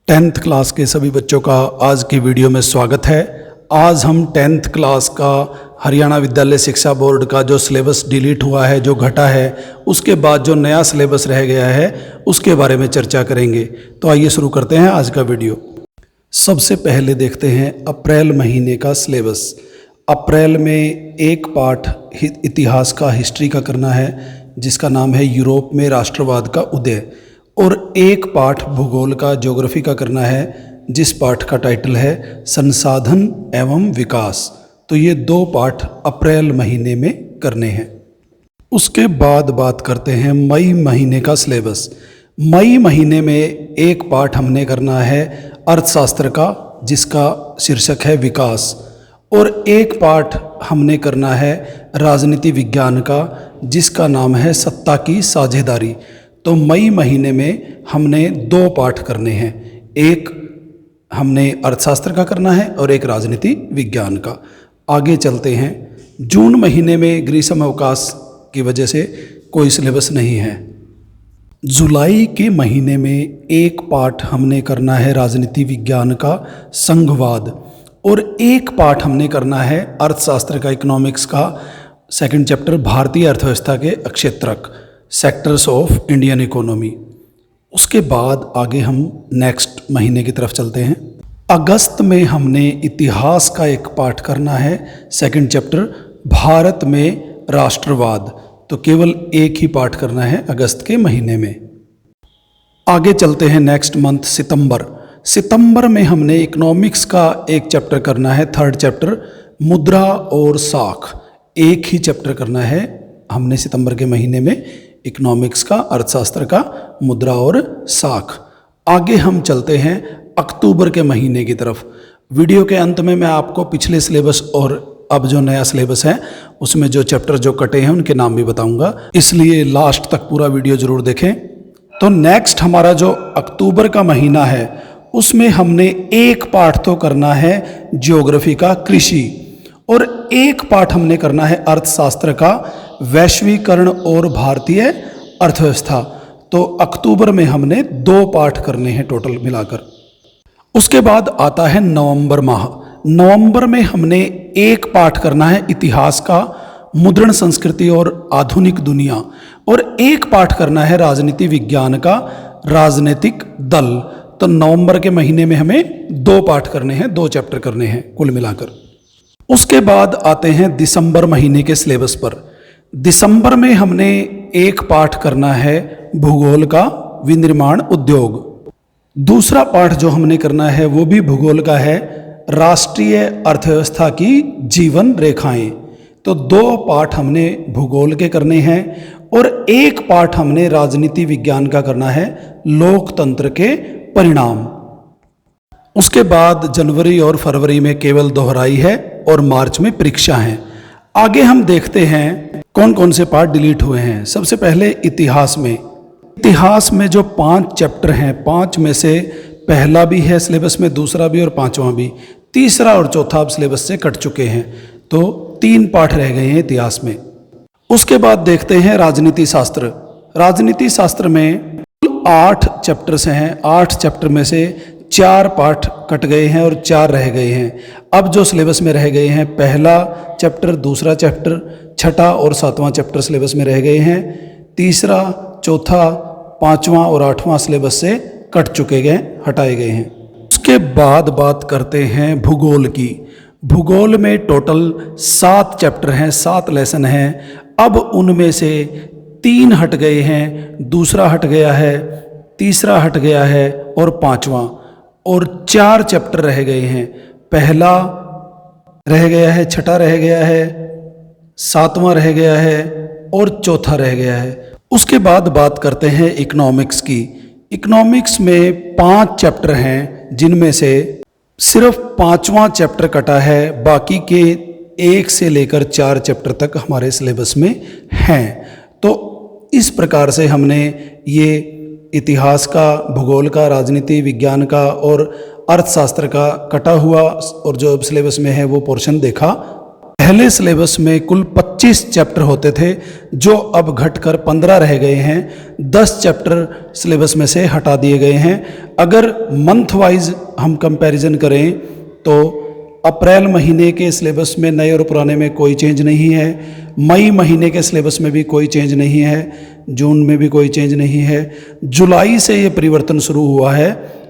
Tenth class के सभी बच्चों का आज की वीडियो में स्वागत है। आज हम टेंथ क्लास का हरियाणा विद्यालय शिक्षा बोर्ड का जो सिलेबस डिलीट हुआ है, जो घटा है, उसके बाद जो नया सिलेबस रह गया है उसके बारे में चर्चा करेंगे। तो आइए शुरू करते हैं आज का वीडियो। सबसे पहले देखते हैं अप्रैल महीने का सिलेबस। अप्रैल में एक पाठ इतिहास का, हिस्ट्री का करना है जिसका नाम है यूरोप में राष्ट्रवाद का उदय, और एक पाठ भूगोल का, ज्योग्राफी का करना है जिस पाठ का टाइटल है संसाधन एवं विकास। तो ये दो पाठ अप्रैल महीने में करने हैं। उसके बाद बात करते हैं मई महीने का सिलेबस। मई महीने में एक पाठ हमने करना है अर्थशास्त्र का जिसका शीर्षक है विकास, और एक पाठ हमने करना है राजनीति विज्ञान का जिसका नाम है सत्ता की साझेदारी। तो मई महीने में हमने दो पाठ करने हैं, एक हमने अर्थशास्त्र का करना है और एक राजनीति विज्ञान का। आगे चलते हैं। जून महीने में ग्रीष्म अवकाश की वजह से कोई सिलेबस नहीं है। जुलाई के महीने में एक पाठ हमने करना है राजनीति विज्ञान का संघवाद, और एक पाठ हमने करना है अर्थशास्त्र का, इकोनॉमिक्स का सेकंड चैप्टर भारतीय अर्थव्यवस्था के अक्षेत्रक, सेक्टर्स ऑफ इंडियन इकोनॉमी। उसके बाद आगे हम नेक्स्ट महीने की तरफ चलते हैं। अगस्त में हमने इतिहास का एक पाठ करना है, सेकंड चैप्टर भारत में राष्ट्रवाद। तो केवल एक ही पाठ करना है अगस्त के महीने में। आगे चलते हैं नेक्स्ट मंथ सितंबर। सितंबर में हमने इकोनॉमिक्स का एक चैप्टर करना है, थर्ड चैप्टर मुद्रा और साख। एक ही चैप्टर करना है हमने सितंबर के महीने में, इकोनॉमिक्स का, अर्थशास्त्र का, मुद्रा और साख। आगे हम चलते हैं अक्टूबर के महीने की तरफ। वीडियो के अंत में मैं आपको पिछले सिलेबस और अब जो नया सिलेबस है उसमें जो चैप्टर जो कटे हैं उनके नाम भी बताऊंगा, इसलिए लास्ट तक पूरा वीडियो जरूर देखें। तो नेक्स्ट हमारा जो अक्टूबर का महीना है उसमें हमने एक पाठ तो करना है ज्योग्राफी का, कृषि, और एक पाठ हमने करना है अर्थशास्त्र का, वैश्वीकरण और भारतीय अर्थव्यवस्था। तो अक्टूबर में हमने दो पाठ करने हैं टोटल मिलाकर। उसके बाद आता है नवंबर माह। नवंबर में हमने एक पाठ करना है इतिहास का, मुद्रण संस्कृति और आधुनिक दुनिया, और एक पाठ करना है राजनीति विज्ञान का, राजनीतिक दल। तो नवंबर के महीने में हमें दो पाठ करने हैं, दो चैप्टर करने हैं कुल मिलाकर। उसके बाद आते हैं दिसंबर महीने के सिलेबस पर। दिसंबर में हमने एक पाठ करना है भूगोल का, विनिर्माण उद्योग। दूसरा पाठ जो हमने करना है वो भी भूगोल का है, राष्ट्रीय अर्थव्यवस्था की जीवन रेखाएं। तो दो पाठ हमने भूगोल के करने हैं और एक पाठ हमने राजनीति विज्ञान का करना है, लोकतंत्र के परिणाम। उसके बाद जनवरी और फरवरी में केवल दोहराई है और मार्च में परीक्षा है। आगे हम देखते हैं कौन कौन से पार्ट डिलीट हुए हैं। सबसे पहले इतिहास में। इतिहास में जो 5 चैप्टर हैं, 5 में से पहला भी है सिलेबस में, दूसरा भी और पांचवा भी। तीसरा और चौथा अब सिलेबस से कट चुके हैं, तो 3 पाठ रह गए हैं इतिहास में। उसके बाद देखते हैं राजनीति शास्त्र। राजनीति शास्त्र में 8 चैप्टर्स हैं। 8 चैप्टर में से 4 पाठ कट गए हैं और 4 रह गए हैं। अब जो सिलेबस में रह गए हैं, पहला चैप्टर, दूसरा चैप्टर, छठा और 7वां चैप्टर सिलेबस में रह गए हैं। तीसरा, चौथा, 5वां और 8वां सिलेबस से कट चुके गए, हटाए गए हैं। उसके बाद बात करते हैं भूगोल की। भूगोल में टोटल 7 चैप्टर हैं, 7 लेसन हैं। अब उनमें से 3 हट गए हैं, दूसरा हट गया है, तीसरा हट गया है और 5वां, और 4 चैप्टर रह गए हैं। पहला रह गया है, छठा रह गया है, 7वां रह गया है और चौथा रह गया है। उसके बाद बात करते हैं इकोनॉमिक्स की। इकोनॉमिक्स में 5 चैप्टर हैं जिनमें से सिर्फ 5वां चैप्टर कटा है, बाकी के 1 से लेकर 4 चैप्टर तक हमारे सिलेबस में हैं। तो इस प्रकार से हमने ये इतिहास का, भूगोल का, राजनीति विज्ञान का और अर्थशास्त्र का कटा हुआ और जो सिलेबस में है वो पोर्शन देखा। पहले सिलेबस में कुल 25 चैप्टर होते थे जो अब घटकर 15 रह गए हैं। 10 चैप्टर सिलेबस में से हटा दिए गए हैं। अगर मंथ वाइज हम कंपैरिजन करें तो अप्रैल महीने के सिलेबस में नए और पुराने में कोई चेंज नहीं है। मई महीने के सिलेबस में भी कोई चेंज नहीं है। जून में भी कोई चेंज नहीं है। जुलाई से ये परिवर्तन शुरू हुआ है।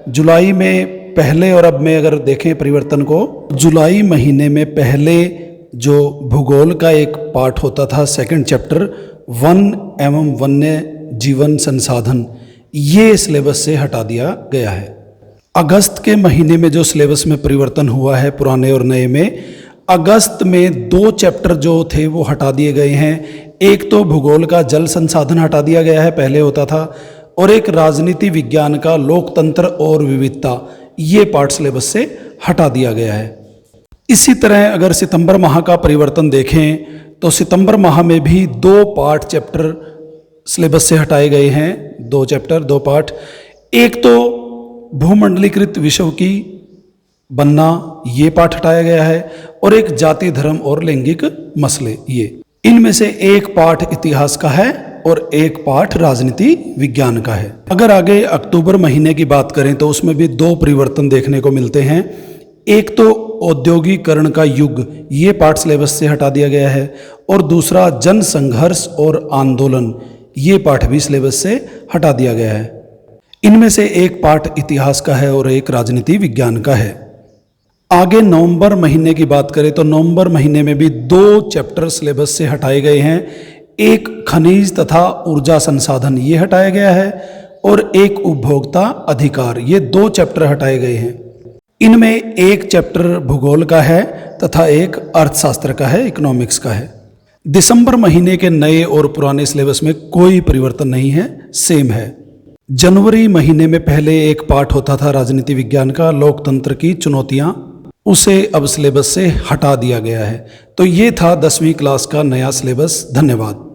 जुलाई में पहले और अब में अगर देखें परिवर्तन को, जुलाई महीने में पहले जो भूगोल का एक पार्ट होता था, सेकंड चैप्टर, वन एवं वन्य जीवन संसाधन, ये सिलेबस से हटा दिया गया है। अगस्त के महीने में जो सिलेबस में परिवर्तन हुआ है पुराने और नए में, अगस्त में 2 चैप्टर जो थे वो हटा दिए गए हैं। एक तो भूगोल का जल संसाधन हटा दिया गया है, पहले होता था, और एक राजनीति विज्ञान का लोकतंत्र और विविधता, ये पार्ट सिलेबस से हटा दिया गया है। इसी तरह अगर सितंबर माह का परिवर्तन देखें तो सितंबर माह में भी 2 पार्ट चैप्टर सिलेबस से हटाए गए हैं। 2 चैप्टर 2 पार्ट। एक तो भूमंडलीकृत विश्व की बनना, ये पाठ हटाया गया है, और एक जाति धर्म और लैंगिक मसले, ये इनमें से एक पाठ इतिहास का है और एक पाठ राजनीति विज्ञान का है। अगर आगे अक्टूबर महीने की बात करें तो उसमें भी 2 परिवर्तन देखने को मिलते हैं। एक तो औद्योगिकरण का युग, ये पाठ सिलेबस से हटा दिया गया है, और दूसरा जन संघर्ष और आंदोलन, ये पाठ भी सिलेबस से हटा दिया गया है। इनमें से एक पाठ इतिहास का है और एक राजनीति विज्ञान का है। आगे नवंबर महीने की बात करें तो नवंबर महीने में भी 2 चैप्टर सिलेबस से हटाए गए हैं। एक खनिज तथा ऊर्जा संसाधन, ये हटाया गया है, और एक उपभोक्ता अधिकार, ये 2 चैप्टर हटाए गए हैं। इनमें एक चैप्टर भूगोल का है तथा एक अर्थशास्त्र का है, इकोनॉमिक्स का है। दिसंबर महीने के नए और पुराने सिलेबस में कोई परिवर्तन नहीं है, सेम है। जनवरी महीने में पहले एक पाठ होता था राजनीति विज्ञान का, लोकतंत्र की चुनौतियां, उसे अब सिलेबस से हटा दिया गया है। तो ये था 10वीं क्लास का नया सिलेबस। धन्यवाद।